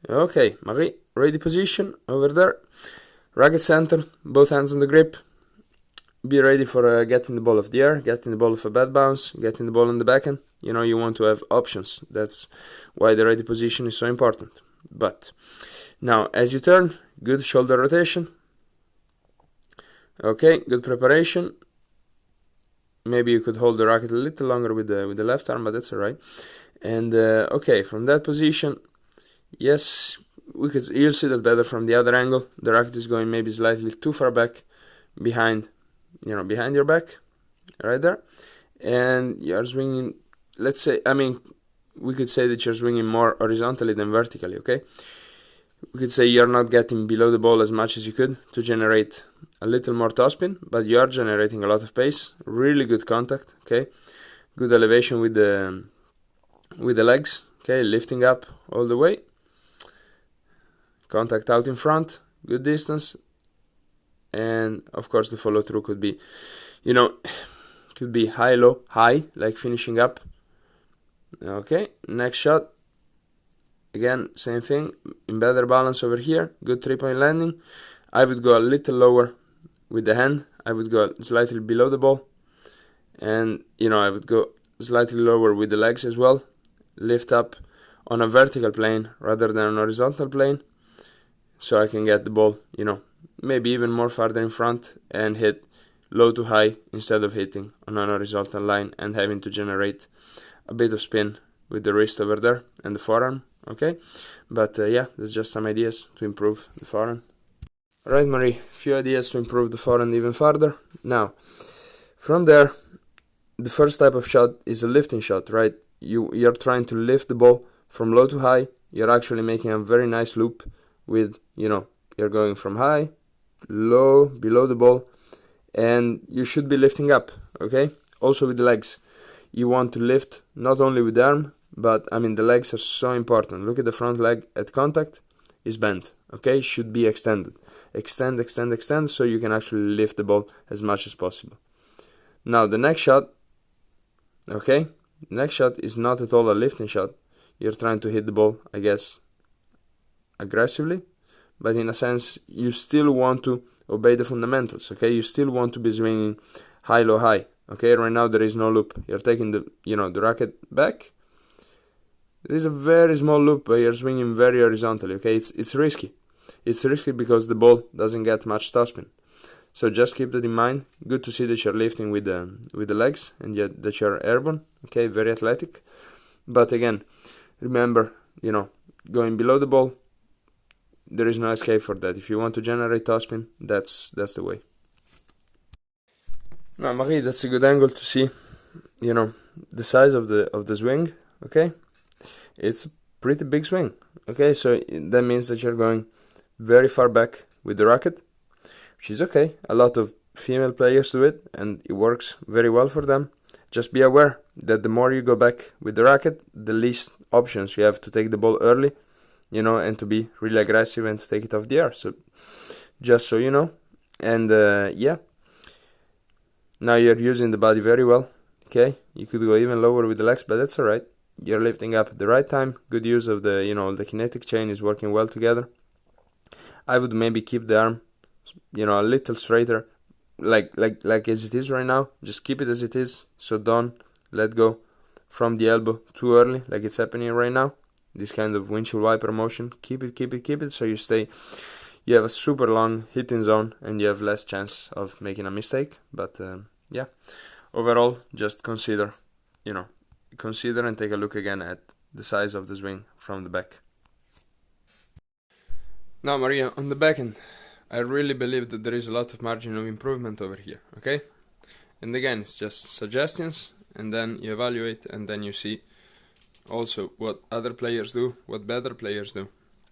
Okay, Marie, ready position over there. Racket center, both hands on the grip. Be ready for getting the ball off the air, getting the ball off a bad bounce, getting the ball on the backhand. You know, you want to have options. That's why the ready position is so important. But now, as you turn, good shoulder rotation. Okay, good preparation. Maybe you could hold the racket a little longer with the left arm, but that's alright. And okay, from that position, yes, you'll see that better from the other angle. The racket is going maybe slightly too far back, behind your back, right there, and you're swinging. Let's say, we could say that you're swinging more horizontally than vertically. Okay, we could say you're not getting below the ball as much as you could to generate a little more topspin, but you are generating a lot of pace. Really good contact. Okay, good elevation with the legs. Okay, lifting up all the way. Contact out in front, good distance, and of course the follow through could be, could be high, low, high, like finishing up. Okay, next shot. Again, same thing, in better balance over here, good 3-point landing. I would go a little lower with the hand, I would go slightly below the ball, and I would go slightly lower with the legs as well. Lift up on a vertical plane rather than an horizontal plane, so I can get the ball, maybe even more farther in front and hit low to high instead of hitting on an horizontal line and having to generate a bit of spin with the wrist over there and the forearm. Okay, but yeah, that's just some ideas to improve the forehand. Alright, Marie, few ideas to improve the forehand even further. Now, from there, the first type of shot is a lifting shot, right? You're trying to lift the ball from low to high. You're actually making a very nice loop with, you're going from high, low, below the ball, and you should be lifting up, okay? Also with the legs. You want to lift not only with the arm, but the legs are so important. Look at the front leg at contact, is bent, okay? Should be extended. Extend, extend, extend, so you can actually lift the ball as much as possible. Now the next shot, okay? Next shot is not at all a lifting shot. You're trying to hit the ball, I guess, aggressively, but in a sense you still want to obey the fundamentals. Okay, you still want to be swinging high, low, high. Okay, right now there is no loop. You're taking the racket back. There is a very small loop, but you're swinging very horizontally. Okay, it's risky. It's risky because the ball doesn't get much topspin. So just keep that in mind. Good to see that you're lifting with the legs and yet that you're airborne. Okay, very athletic. But again, remember, going below the ball, there is no escape for that. If you want to generate topspin, that's the way. Now, Marie, that's a good angle to see, the size of the swing. Okay, it's a pretty big swing. Okay, so that means that you're going very far back with the racket, which is okay. A lot of female players do it, and it works very well for them. Just be aware that the more you go back with the racket, the least options you have to take the ball early, and to be really aggressive and to take it off the air. So, just so you know. And yeah, now you're using the body very well. Okay, you could go even lower with the legs, but that's alright. You're lifting up at the right time. Good use of the kinetic chain is working well together. I would maybe keep the arm, a little straighter, like as it is right now. Just keep it as it is. So don't let go from the elbow too early, like it's happening right now. This kind of windshield wiper motion. Keep it. So you have a super long hitting zone and you have less chance of making a mistake. But yeah, overall, just consider and take a look again at the size of the swing from the back. Now, Maria, on the backhand, I really believe that there is a lot of margin of improvement over here, okay? And again, it's just suggestions, and then you evaluate, and then you see also what other players do, what better players do,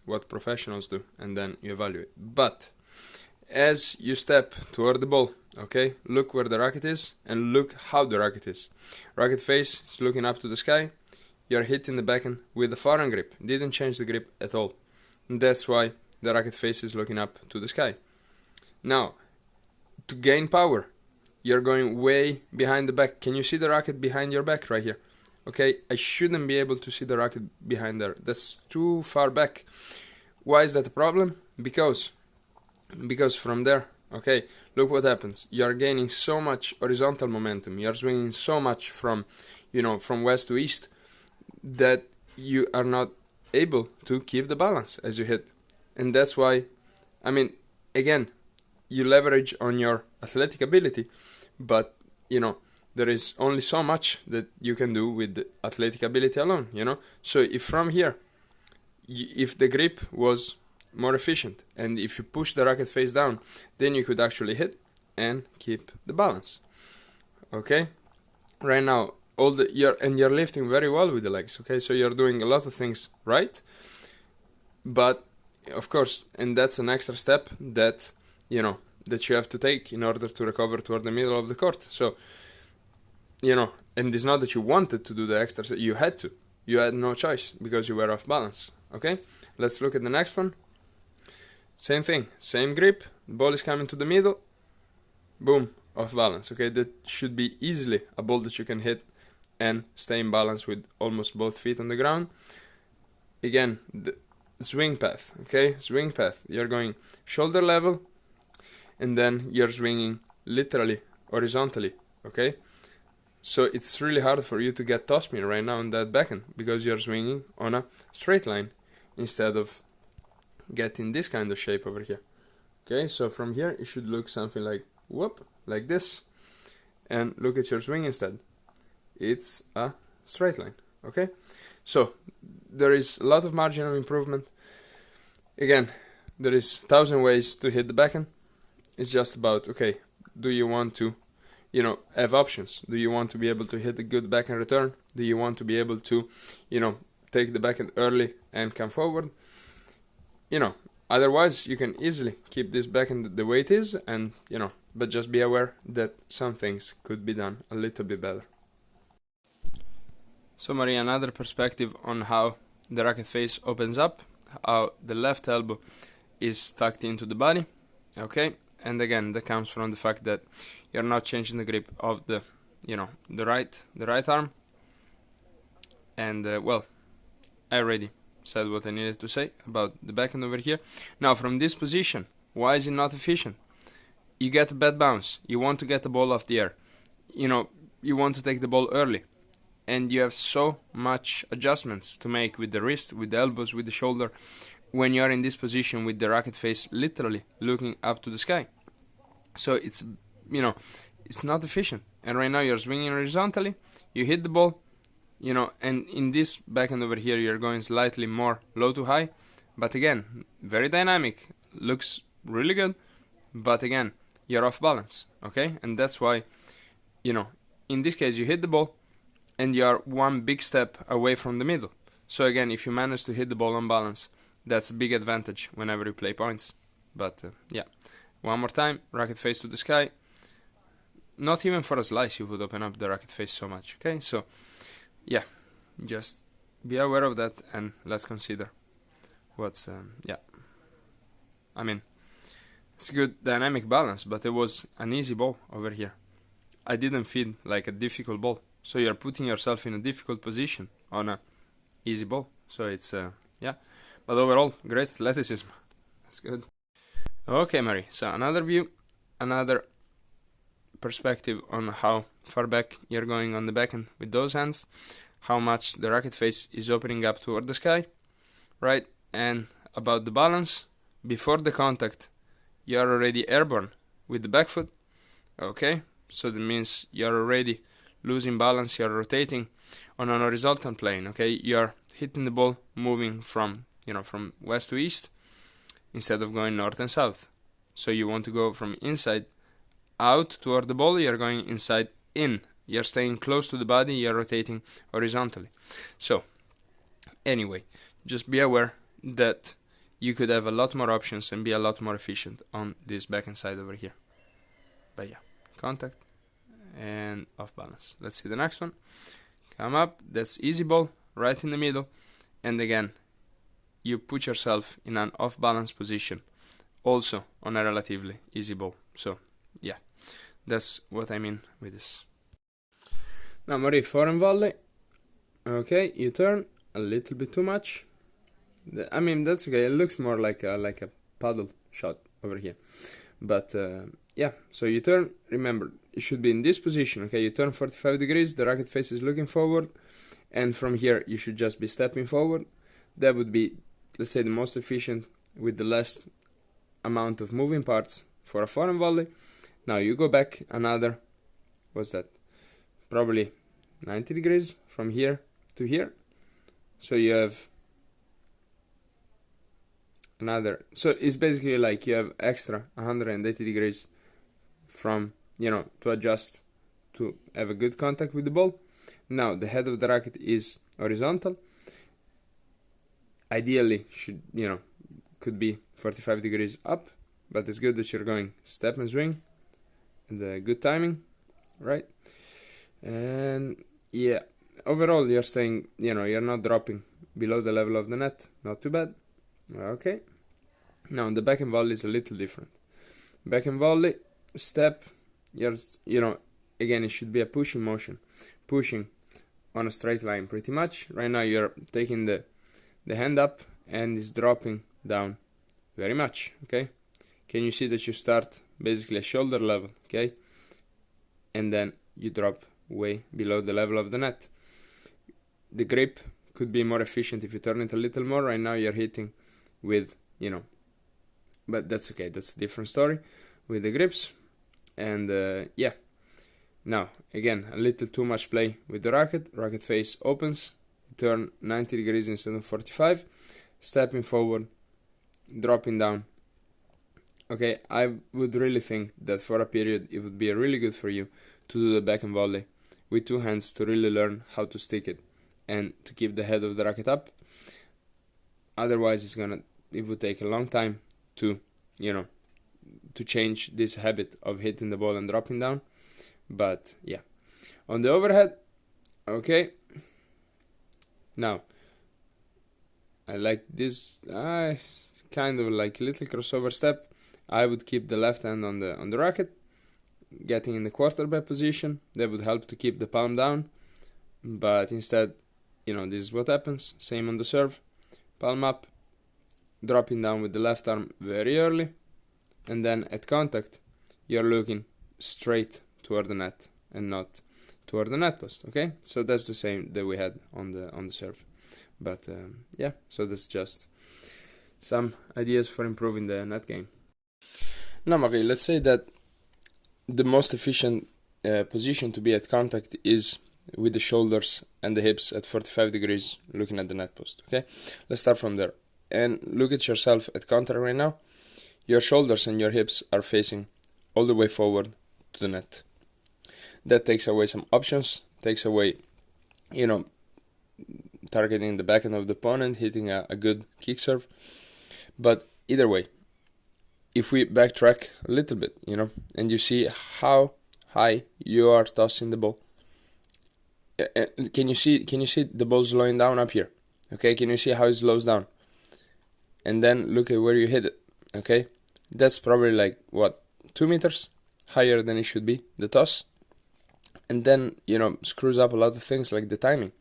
what professionals do, and then you evaluate. But as you step toward the ball, okay, look where the racket is and look how the racket is. Racket face is looking up to the sky. You're hitting the backhand with the forehand grip. Didn't change the grip at all. And that's why the racket face is looking up to the sky. Now, to gain power, you're going way behind the back. Can you see the racket behind your back right here? okay, I shouldn't be able to see the racket behind there. That's too far back. Why is that a problem? Because from there, okay, look what happens. You're gaining so much horizontal momentum. You're swinging so much from, from west to east, that you are not able to keep the balance as you hit. And that's why, I mean, again, you leverage on your athletic ability, but, there is only so much that you can do with the athletic ability alone, So if from here, if the grip was more efficient, and if you push the racket face down, then you could actually hit and keep the balance. Okay, right now you're lifting very well with the legs. Okay, so you're doing a lot of things right, but of course, and that's an extra step that that you have to take in order to recover toward the middle of the court. So and it's not that you wanted to do the extra step, you had to. You had no choice because you were off balance. Okay, let's look at the next one. Same thing, same grip, ball is coming to the middle, boom, off balance. Okay, that should be easily a ball that you can hit and stay in balance with almost both feet on the ground. Again, the swing path, okay, swing path, you're going shoulder level, and then you're swinging literally horizontally, okay? So it's really hard for you to get topspin right now on that backhand because you're swinging on a straight line instead of getting this kind of shape over here. Okay, so from here it should look something like whoop, like this, and look at your swing instead. It's a straight line. Okay, so there is a lot of margin of improvement. Again, there is 1,000 ways to hit the backhand. It's just about, okay, do you want to have options? Do you want to be able to hit a good backhand return? Do you want to be able to take the backhand early and come forward? Otherwise you can easily keep this backhand the way it is, and but just be aware that some things could be done a little bit better. So Maria, another perspective on how the racket face opens up, how the left elbow is tucked into the body, okay? And again, that comes from the fact that you're not changing the grip of the the right arm. And well, I already said what I needed to say about the backhand over here. Now from this position, why is it not efficient? You get a bad bounce, you want to get the ball off the air, you want to take the ball early, and you have so much adjustments to make with the wrist, with the elbows, with the shoulder, when you're in this position with the racket face literally looking up to the sky. So it's it's not efficient. And right now you're swinging horizontally, you hit the ball, and in this backhand over here you're going slightly more low to high, but again, very dynamic, looks really good, but again, you're off balance, okay? And that's why, in this case you hit the ball and you are one big step away from the middle. So again, if you manage to hit the ball on balance, that's a big advantage whenever you play points. But yeah, one more time, racket face to the sky. Not even for a slice you would open up the racket face so much, okay? So yeah, just be aware of that, and let's consider what's yeah, I mean, it's good dynamic balance, but it was an easy ball over here. I didn't feel like a difficult ball, so you're putting yourself in a difficult position on a easy ball. So it's yeah, but overall great athleticism. That's good. Okay, Marie, so another view, another perspective on how far back you're going on the backhand with those hands, how much the racket face is opening up toward the sky, right? And about the balance, before the contact you're already airborne with the back foot, okay? So that means you're already losing balance, you're rotating on an horizontal plane, okay? You're hitting the ball moving from from west to east instead of going north and south. So you want to go from inside out toward the ball, you're going inside in. You're staying close to the body, you're rotating horizontally. So, anyway, just be aware that you could have a lot more options and be a lot more efficient on this backhand side over here. But yeah, contact and off balance. Let's see the next one. Come up, that's easy ball, right in the middle. And again, you put yourself in an off balance position, also on a relatively easy ball. So, yeah, that's what I mean with this. Now, Marie, foreign volley. Okay, you turn a little bit too much. I mean, that's okay. It looks more like a paddle shot over here. But yeah, so you turn, remember, it should be in this position, okay? You turn 45 degrees, the racket face is looking forward, and from here you should just be stepping forward. That would be, let's say, the most efficient with the less amount of moving parts for a forehand volley. Now you go back another, what's that? Probably 90 degrees from here to here. So you have another, so it's basically like you have extra 180 degrees from, to adjust to have a good contact with the ball. Now the head of the racket is horizontal. Ideally could be 45 degrees up, but it's good that you're going step and swing and good timing, right? And yeah, overall you're staying, you're not dropping below the level of the net. Not too bad. Okay, now the backhand volley is a little different. Backhand volley, step, again, it should be a pushing motion, pushing on a straight line pretty much. Right now you're taking the hand up and it's dropping down very much, okay? Can you see that you start basically at shoulder level, okay? And then you drop way below the level of the net. The grip could be more efficient if you turn it a little more. Right now you're hitting with, but that's okay, that's a different story with the grips. And yeah, now again, a little too much play with the racket face opens, turn 90 degrees instead of 45, stepping forward, dropping down. Okay, I would really think that for a period it would be really good for you to do the backhand volley with two hands to really learn how to stick it and to keep the head of the racket up. Otherwise it would take a long time to to change this habit of hitting the ball and dropping down. But yeah, on the overhead, okay, now I like this kind of like little crossover step. I would keep the left hand on the racket, getting in the quarterback position. That would help to keep the palm down, but instead, this is what happens. Same on the serve, palm up, dropping down with the left arm very early, and then at contact you're looking straight toward the net and not toward the net post. Okay, so that's the same that we had on the serve. But yeah, so that's just some ideas for improving the net game. Now, Marie, let's say that the most efficient position to be at contact is with the shoulders and the hips at 45 degrees looking at the net post. Okay, let's start from there and look at yourself at contact right now. Your shoulders and your hips are facing all the way forward to the net. That takes away some options, takes away, targeting the backhand of the opponent, hitting a good kick serve. But either way, if we backtrack a little bit, and you see how high you are tossing the ball, can you see the ball slowing down up here? Okay, can you see how it slows down? And then look at where you hit it. Okay, that's probably like 2 meters higher than it should be, the toss. And then screws up a lot of things like the timing,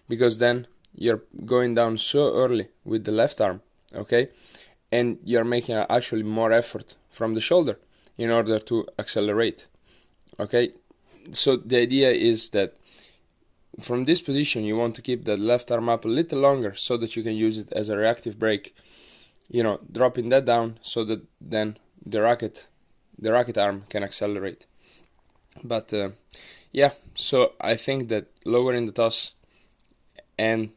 because then you're going down so early with the left arm, okay, and you're making actually more effort from the shoulder in order to accelerate. Okay, so the idea is that from this position you want to keep that left arm up a little longer so that you can use it as a reactive break, dropping that down so that then the racket arm can accelerate. But yeah, so I think that lowering the toss and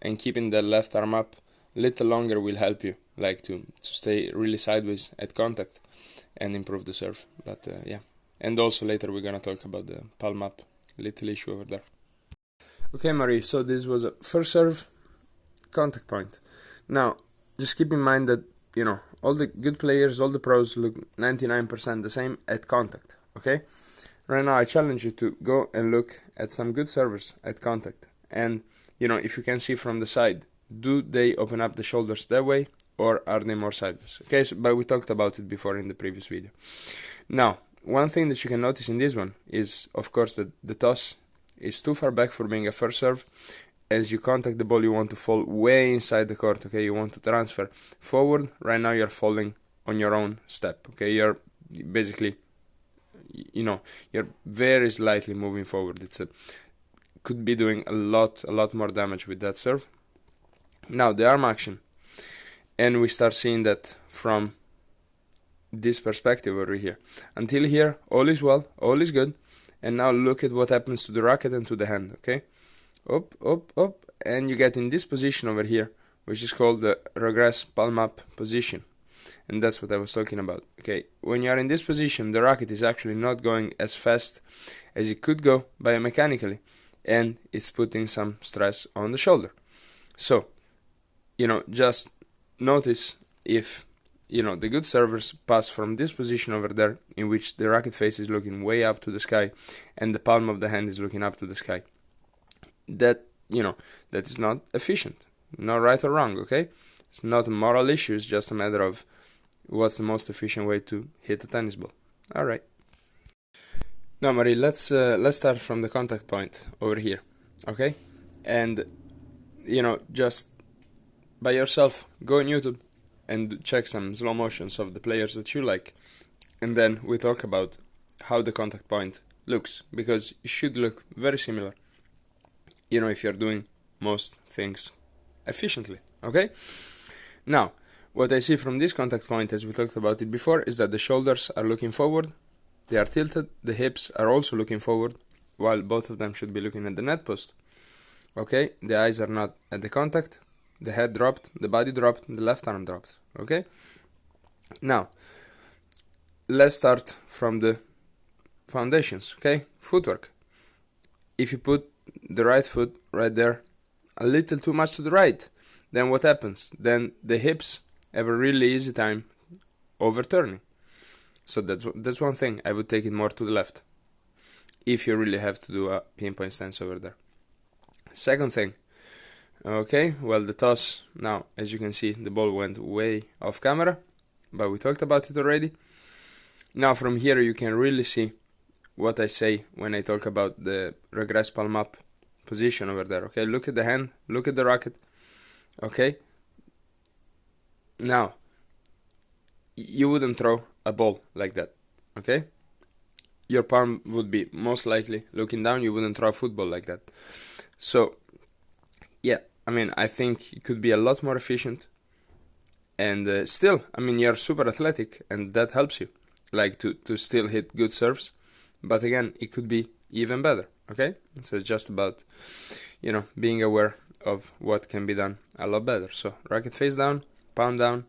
and keeping the left arm up a little longer will help you like to stay really sideways at contact and improve the serve. But yeah, and also later we're gonna talk about the palm up little issue over there. Okay, Marie, so this was a first serve contact point. Now just keep in mind that all the good players, all the pros look 99% the same at contact. Okay, right now I challenge you to go and look at some good servers at contact, and if you can see from the side, do they open up the shoulders that way or are they more sideways? Okay, but we talked about it before in the previous video. Now, one thing that you can notice in this one is, of course, that the toss is too far back for being a first serve, as you contact the ball, you want to fall way inside the court, okay? You want to transfer forward. Right now you're falling on your own step, okay? You're basically, you're very slightly moving forward. Could be doing a lot more damage with that serve. Now the arm action, and we start seeing that from this perspective over here. Until here, all is well, all is good, and now look at what happens to the racket and to the hand, okay? Up, and you get in this position over here, which is called the regress palm up position, and that's what I was talking about, okay? When you are in this position, the racket is actually not going as fast as it could go biomechanically, and it's putting some stress on the shoulder. So, just notice if, the good servers pass from this position over there, in which the racket face is looking way up to the sky, and the palm of the hand is looking up to the sky. That is not efficient, not right or wrong, okay? It's not a moral issue, it's just a matter of what's the most efficient way to hit a tennis ball. Alright. Now, Marie, let's start from the contact point over here, okay? And, just by yourself, go on YouTube and check some slow motions of the players that you like. And then we talk about how the contact point looks, because it should look very similar, if you're doing most things efficiently, okay? Now, what I see from this contact point, as we talked about it before, is that the shoulders are looking forward, they are tilted, the hips are also looking forward, while both of them should be looking at the net post, okay? The eyes are not at the contact, the head dropped, the body dropped, the left arm dropped, okay? Now, let's start from the foundations, okay? Footwork. If you put the right foot right there a little too much to the right, then what happens? Then the hips have a really easy time overturning. So that's one thing. I would take it more to the left if you really have to do a pinpoint stance over there. Second thing, okay, well, the toss, now as you can see, the ball went way off camera, but we talked about it already. Now from here you can really see what I say when I talk about the regress palm up position over there, okay? Look at the hand, look at the racket, okay? Now, you wouldn't throw a ball like that, okay? Your palm would be most likely looking down, you wouldn't throw a football like that. So, yeah, I think it could be a lot more efficient, and still, you're super athletic, and that helps you, like, to still hit good serves. But again, it could be even better, okay? So it's just about, being aware of what can be done a lot better. So racket face down, palm down.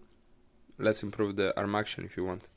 Let's improve the arm action if you want.